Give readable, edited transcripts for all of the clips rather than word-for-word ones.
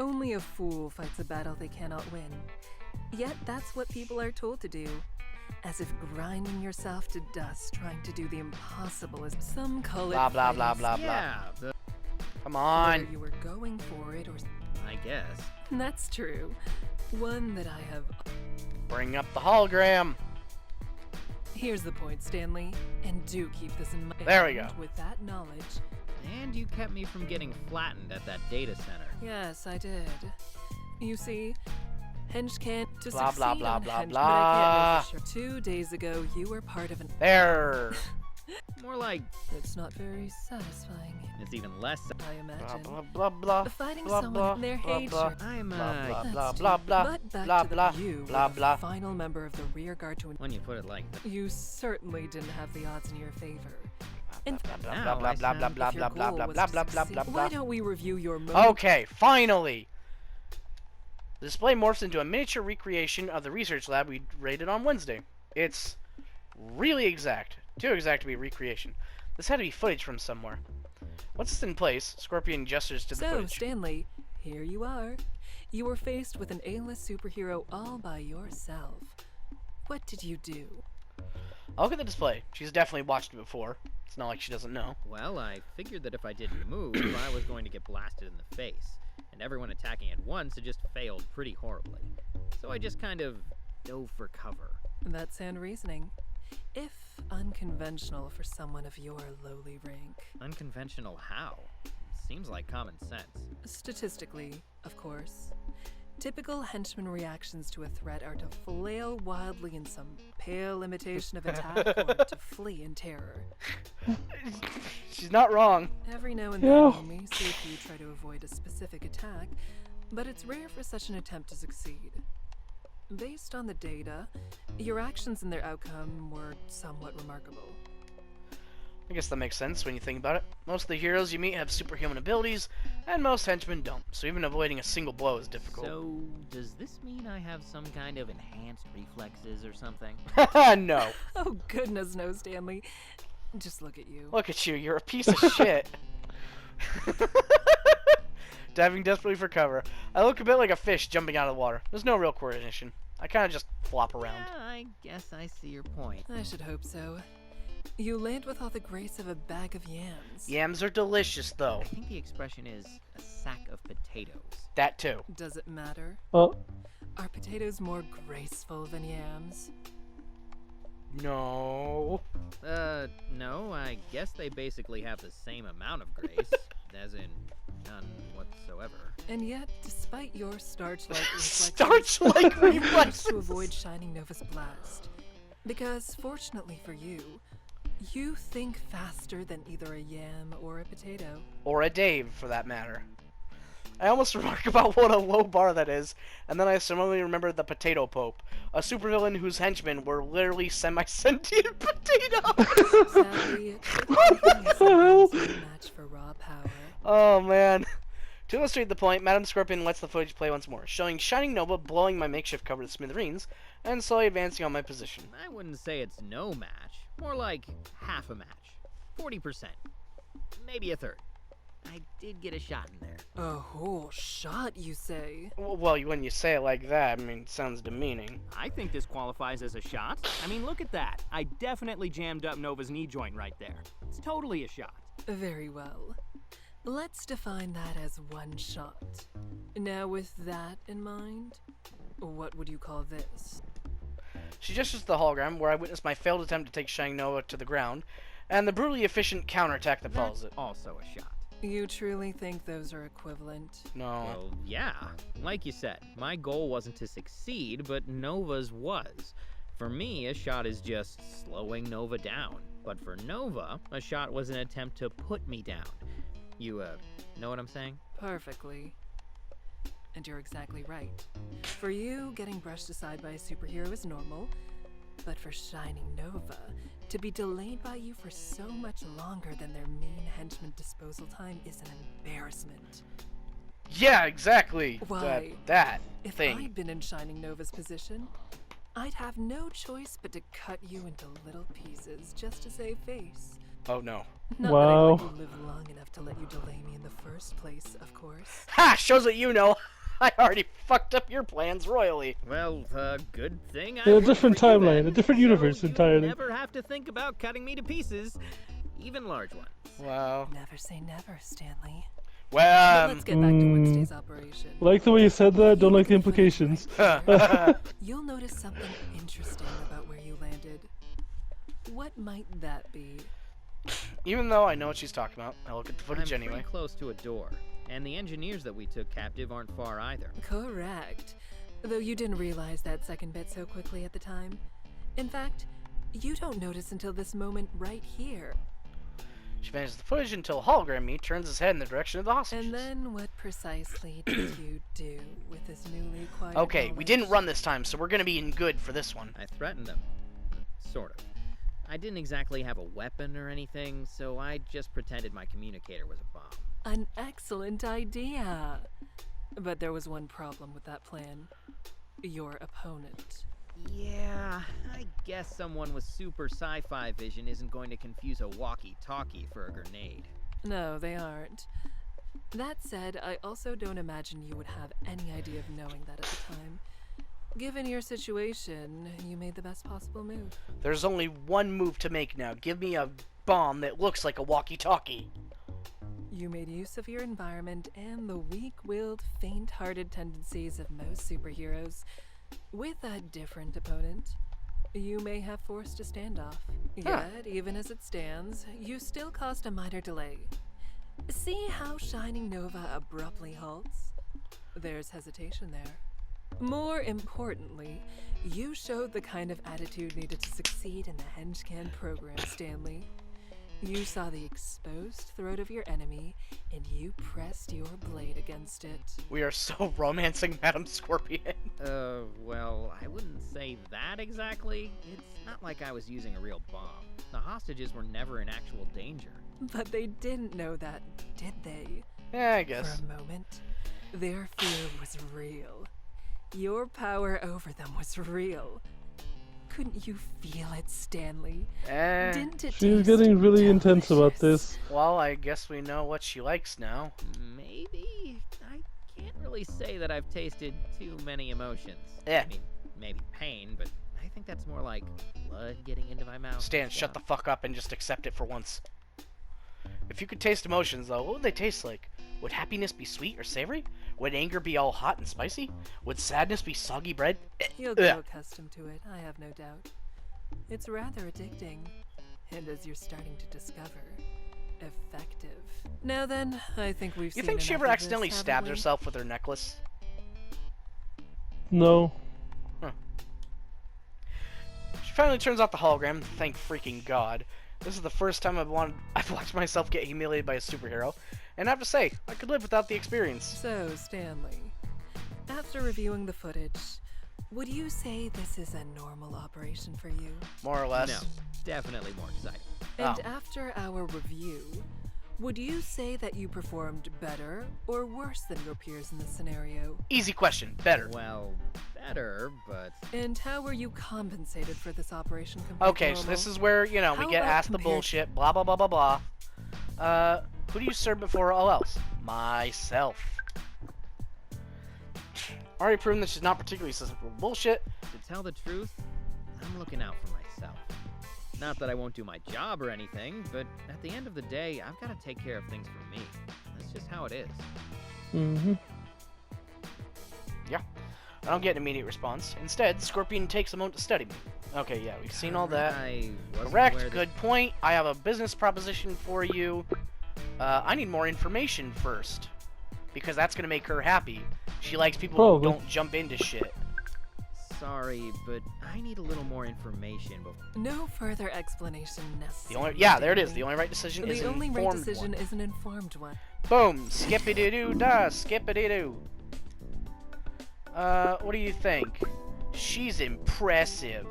Only a fool fights a battle they cannot win. Yet that's what people are told to do. As if grinding yourself to dust trying to do the impossible is some call it Blah, blah, fighting blah, blah, blah. Yeah, Come Whether on. you were going for it or... I guess. That's true. One that I have... Bring up the hologram. Here's the point, Stanley. And do keep this in mind. There we go. And with that knowledge... And you kept me from getting flattened at that data center. Yes, I did. You see... Hench can't to Blah, succeed blah, blah, on blah, Hench, but I can't know blah. for sure. 2 days ago, you were part of an... There. More like, It's not very satisfying, it's even less. I Blah, imagine. blah, blah, blah. Fighting blah, someone blah, in their blah, hate blah. shirt. I'm, Blah, blah, That's blah, true. blah, blah. But back Blah, to the blah, you were blah, the blah. final member of the rear guard to... When you put it like that. You certainly didn't have the odds in your favor. And Blah, blah, Now blah, I blah, sound- blah, blah, if your blah, goal blah, was blah, to blah, blah, succeed, blah, why blah. don't we review your motive? Okay, finally! The display morphs into a miniature recreation of the research lab we raided on Wednesday. It's really exact. Too exact to be a recreation. This had to be footage from somewhere. Once it's in place, Scorpion gestures to the So, footage. Stanley, here you are. You were faced with an A-list superhero all by yourself. What did you do? I'll look at the display. She's definitely watched it before. It's not like she doesn't know. Well, I figured that if I didn't move, I was going to get blasted in the face. And everyone attacking at once had just failed pretty horribly. So I just kind of dove for cover. That's sound reasoning. If unconventional for someone of your lowly rank. Unconventional how? Seems like common sense. Statistically, of course. Typical henchman reactions to a threat are to flail wildly in some pale imitation of attack or to flee in terror. She's not wrong. Every now and Yeah. then you may see a few try to avoid a specific attack, but it's rare for such an attempt to succeed. Based on the data, your actions and their outcome were somewhat remarkable. I guess that makes sense when you think about it. Most of the heroes you meet have superhuman abilities, and most henchmen don't, so even avoiding a single blow is difficult. So, does this mean I have some kind of enhanced reflexes or something? No. Oh goodness no, Stanley. Just look at you. Look at you, you're a piece of shit. Diving desperately for cover. I look a bit like a fish jumping out of the water. There's no real coordination. I kind of just flop around. Yeah, I guess I see your point. I should hope so. You land with all the grace of a bag of yams. Yams are delicious, though. I think the expression is a sack of potatoes. That too. Does it matter? Oh, Are potatoes more graceful than yams? No. No, I guess they basically have the same amount of grace, as in none whatsoever. And yet, despite your starch-like reflexes, Starch-like you managed reflexes. to avoid Shining Nova's blast. Because, fortunately for you, you think faster than either a yam or a potato. Or a Dave, for that matter. I almost remark about what a low bar that is, and then I similarly remember the Potato Pope, a supervillain whose henchmen were literally semi-sentient potatoes. Sadly, cooking is sometimes no match for raw power. Oh man. To illustrate the point, Madam Scorpion lets the footage play once more, showing Shining Nova blowing my makeshift cover to smithereens, and slowly advancing on my position. I wouldn't say it's no match, more like half a match. 40%. Maybe a third. I did get a shot in there. A whole shot, you say? Well, when you say it like that, I mean, it sounds demeaning. I think this qualifies as a shot. I mean, look at that. I definitely jammed up Nova's knee joint right there. It's totally a shot. Very well. Let's define that as one shot. Now, with that in mind, what would you call this? She gestures to the hologram, where I witnessed my failed attempt to take Shining Nova to the ground, and the brutally efficient counterattack that follows it. Also a shot. You truly think those are equivalent? No. Well, yeah. Like you said, my goal wasn't to succeed, but Nova's was. For me, a shot is just slowing Nova down. But for Nova, a shot was an attempt to put me down. You, know what I'm saying? Perfectly. And you're exactly right. For you, getting brushed aside by a superhero is normal. But for Shining Nova, to be delayed by you for so much longer than their mean henchman disposal time is an embarrassment. Yeah, exactly. Why? That If thing. I'd been in Shining Nova's position, I'd have no choice but to cut you into little pieces just to save face. Oh no. Not Wow. that I let you live long enough to let you delay me in the first place, of course. Ha! Shows what you know. I already fucked up your plans royally. Well, good thing I In a worked different for you timeline, then, a different so universe you entirely. never have to think about cutting me to pieces, even large ones. Wow. Never say never, Stanley. But Well, let's get back to Wednesday's operation. Like the way you said that, don't like the implications. You'll notice something interesting about where you landed. What might that be? even though I know what she's talking about, I look at the I'm footage anyway. pretty close to a door, and the engineers that we took captive aren't far either. Correct. Though you didn't realize that second bit so quickly at the time. In fact, you don't notice until this moment right here. She manages the footage until hologram me turns his head in the direction of the hostages. And then what precisely did you do with this newly acquired Okay, we knowledge? didn't run this time, so we're gonna be in good for this one. I threatened them. Sort of. I didn't exactly have a weapon or anything, so I just pretended my communicator was a bomb. An excellent idea. But there was one problem with that plan. Your opponent. Yeah, I guess someone with super sci-fi vision isn't going to confuse a walkie-talkie for a grenade. No, they aren't. That said, I also don't imagine you would have any idea of knowing that at the time. Given your situation, you made the best possible move. There's only one move to make now. Give me a bomb that looks like a walkie-talkie. You made use of your environment and the weak-willed, faint-hearted tendencies of most superheroes. With a different opponent, you may have forced a standoff. Yet, even as it stands, you still caused a minor delay. See how Shining Nova abruptly halts? There's hesitation there. More importantly, you showed the kind of attitude needed to succeed in the Henchman program, Stanley. You saw the exposed throat of your enemy, and you pressed your blade against it. We are so romancing Madam Scorpion. Well, I wouldn't say that exactly. It's not like I was using a real bomb. The hostages were never in actual danger. But they didn't know that, did they? Yeah, I For guess. a moment, their fear was real. Your power over them was real. Couldn't you feel it, Stanley? Didn't it She's taste getting really intense about delicious? this. Well, I guess we know what she likes now. Maybe? I can't really say that I've tasted too many emotions. Yeah. I mean, maybe pain, but I think that's more like blood getting into my mouth. Stan, shut the fuck up and just accept it for once. If you could taste emotions, though, what would they taste like? Would happiness be sweet or savory? Would anger be all hot and spicy? Would sadness be soggy bread? You'll grow accustomed to it, I have no doubt. It's rather addicting, and as you're starting to discover, effective. Now then, I think we've You seen think she enough ever of accidentally this, stabbed haven't we? herself with her necklace? No. She finally turns off the hologram, thank freaking God. This is the first time I've watched myself get humiliated by a superhero, and I have to say, I could live without the experience. So, Stanley, after reviewing the footage, would you say this is a normal operation for you? More or less. No, definitely more exciting. And Oh. after our review, would you say that you performed better or worse than your peers in this scenario? Easy question. Better. Well, better, but And how were you compensated for this operation compared Okay, to so normal? this is where, you know, we How get about asked the compared- bullshit, blah, blah, blah, blah, blah. Who do you serve before all else? Myself. Already proven that she's not particularly susceptible to bullshit. to tell the truth, I'm looking out for myself. Not that I won't do my job or anything, but at the end of the day, I've got to take care of things for me. That's just how it is. Mm-hmm. Yeah. I don't get an immediate response. Instead, Scorpion takes a moment to study me. Okay, yeah, we've seen all that. I wasn't Correct, aware that- good point. I have a business proposition for you. I need more information first. Because that's going to make her happy. She likes people Probably. who don't jump into shit. Sorry, but I need a little more information before. No further explanation necessary. The only, yeah, there it is. Stanley. The only right decision is The an only right informed decision one. is an informed one. Boom! Skippity-doo-dah! Skippity-doo! What do you think? She's impressive.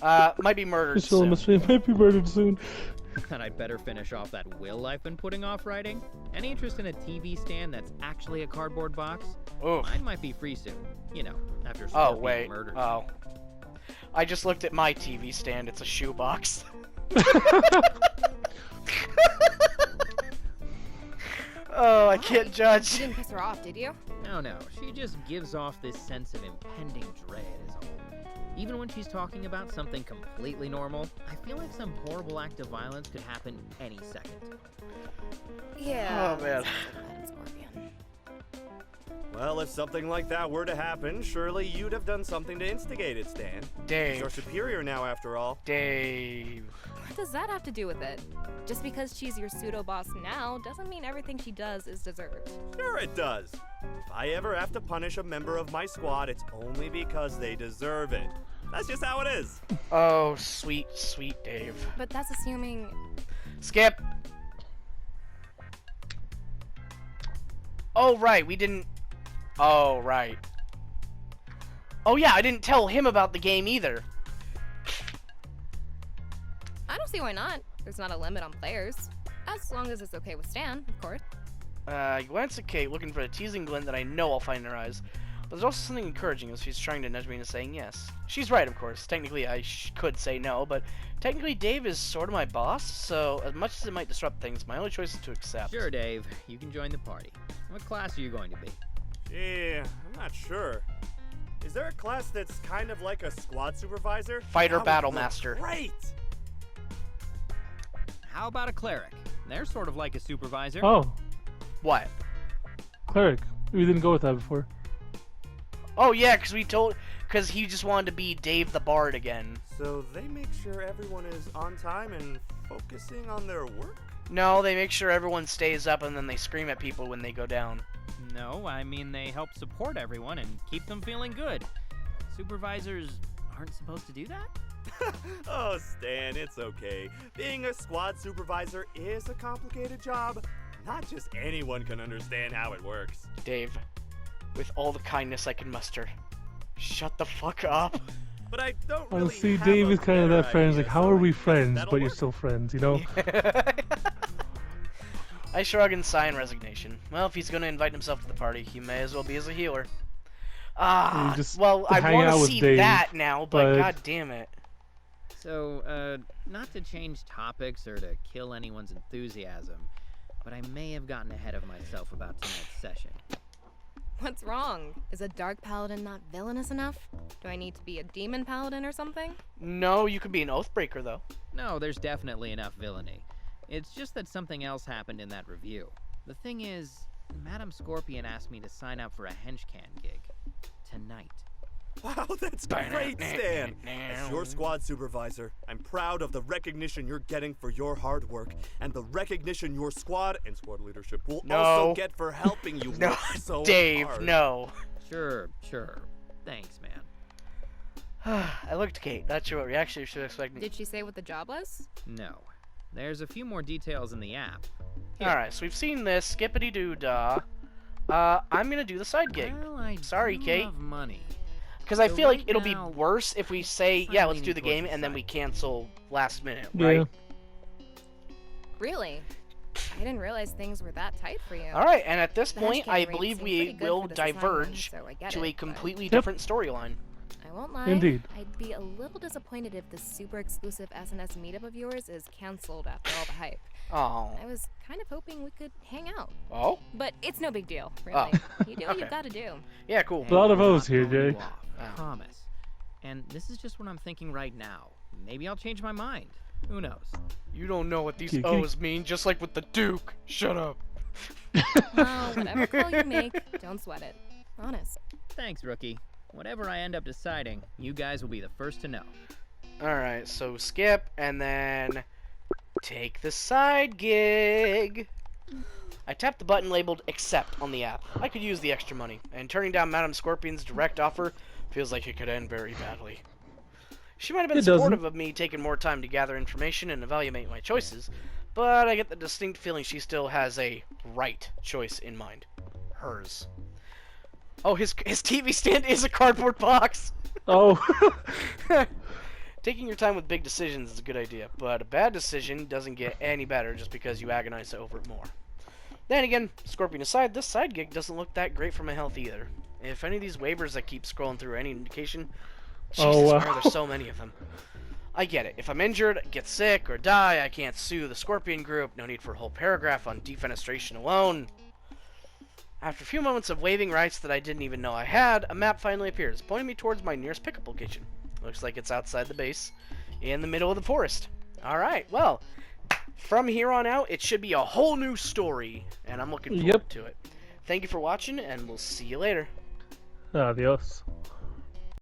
Might be murdered This film soon. might be murdered soon. And I'd better finish off that will I've been putting off writing. Any interest in a TV stand that's actually a cardboard box? Oof. Mine might be free soon. You know, after Oh, Scorpion wait. murders. Oh. I just looked at my TV stand. It's a shoebox. Oh, I can't You judge. didn't piss her off, did you? No, she just gives off this sense of impending dread is all. Even when she's talking about something completely normal, I feel like some horrible act of violence could happen any second. Yeah. Oh, man. sounds like Madam Scorpion. Well, if something like that were to happen, surely you'd have done something to instigate it, Stan. She's Dave. our superior now, after all. Dave. What does that have to do with it? Just because she's your pseudo-boss now doesn't mean everything she does is deserved. Sure it does. If I ever have to punish a member of my squad, it's only because they deserve it. That's just how it is. Oh, sweet, sweet Dave. But that's assuming... Skip. Oh, right, we didn't... Oh, right. Oh, yeah, I didn't tell him about the game either. I don't see why not. There's not a limit on players. As long as it's okay with Stan, of course. You glance at Kate, looking for a teasing glint that I know I'll find in her eyes. But there's also something encouraging as she's trying to nudge me into saying yes. She's right, of course. Technically, I could say no, but technically Dave is sort of my boss, so as much as it might disrupt things, my only choice is to accept. Sure, Dave, you can join the party. What class are you going to be? Gee, I'm not sure. Is there a class that's kind of like a squad supervisor? Fighter That Battle would look Master. Great! How about a cleric? They're sort of like a supervisor. Oh, What? cleric. We didn't go with that before. Oh, yeah, because he just wanted to be Dave the Bard again. So they make sure everyone is on time and focusing on their work? No, they make sure everyone stays up and then they scream at people when they go down. No, I mean they help support everyone and keep them feeling good. Supervisors aren't supposed to do that? Oh, Stan, it's okay. Being a squad supervisor is a complicated job. Not just anyone can understand how it works. Dave, with all the kindness I can muster, shut the fuck up. But I don't Well, really see, have Dave a is kind of better that friend. He's idea, like, how so are I we guess friends? that'll But you're work. still friends, you know? I shrug and sigh in resignation. Well, if he's going to invite himself to the party, he may as well be as a healer. Ah, You just well, I hang want out to with see Dave, that now, but but- god damn it. So, not to change topics or to kill anyone's enthusiasm, but I may have gotten ahead of myself about tonight's session. What's wrong? Is a dark paladin not villainous enough? Do I need to be a demon paladin or something? No, you could be an Oathbreaker, though. No, there's definitely enough villainy. It's just that something else happened in that review. The thing is, Madam Scorpion asked me to sign up for a henchman gig. Tonight. Wow, that's great, Stan! As your squad supervisor, I'm proud of the recognition you're getting for your hard work, and the recognition your squad and squad leadership will No. also get for helping you No, work so Dave, hard. no. Sure. Thanks, man. I looked at Kate. That's your reaction you should expect. Did she say what the job was? No. There's a few more details in the app. Here. Alright, so we've seen this. Skippity-doo-dah. I'm gonna do the side gig. Well, I Sorry, do Kate. love money. Because I So feel like right it'll be now, worse if we say, yeah, let's leaning do the towards game, the and then we side. cancel last minute, Yeah. right? Really? I didn't realize things were that tight for you. Alright, and at this The point, henchman I rates believe seem we pretty good will for this assignment, diverge so I get to it, a but completely Yep. different storyline. I won't lie. Indeed. I'd be a little disappointed if the super exclusive SNS meetup of yours is cancelled after all the hype. Oh. I was kind of hoping we could hang out. Oh? But it's no big deal, really. Oh. You do what Okay. you've got to do. Yeah, cool. A lot of I'm O's not here, throwing you Jay. off, I Oh. promise. And this is just what I'm thinking right now. Maybe I'll change my mind. Who knows? You don't know what these Kiki. O's mean, just like with the Duke. Shut up. Well, whatever call you make, don't sweat it. Honest. Thanks, rookie. Whatever I end up deciding, you guys will be the first to know. Alright, so skip, and then take the side gig. I tapped the button labeled accept on the app. I could use the extra money, and turning down Madame Scorpion's direct offer feels like it could end very badly. She might have been It doesn't. supportive of me taking more time to gather information and evaluate my choices, but I get the distinct feeling she still has a right choice in mind. Hers. Oh, his TV stand is a cardboard box! Oh. Taking your time with big decisions is a good idea, but a bad decision doesn't get any better just because you agonize over it more. Then again, Scorpion aside, this side gig doesn't look that great for my health either. If any of these waivers I keep scrolling through are any indication, Jesus, Oh, why wow. are there so many of them? I get it. If I'm injured, get sick, or die, I can't sue the Scorpion Group. No need for a whole paragraph on defenestration alone. After a few moments of waiving rights that I didn't even know I had, a map finally appears, pointing me towards my nearest pickup location. Looks like it's outside the base, in the middle of the forest. Alright, well, from here on out, it should be a whole new story, and I'm looking forward to it. Thank you for watching, and we'll see you later. Adios.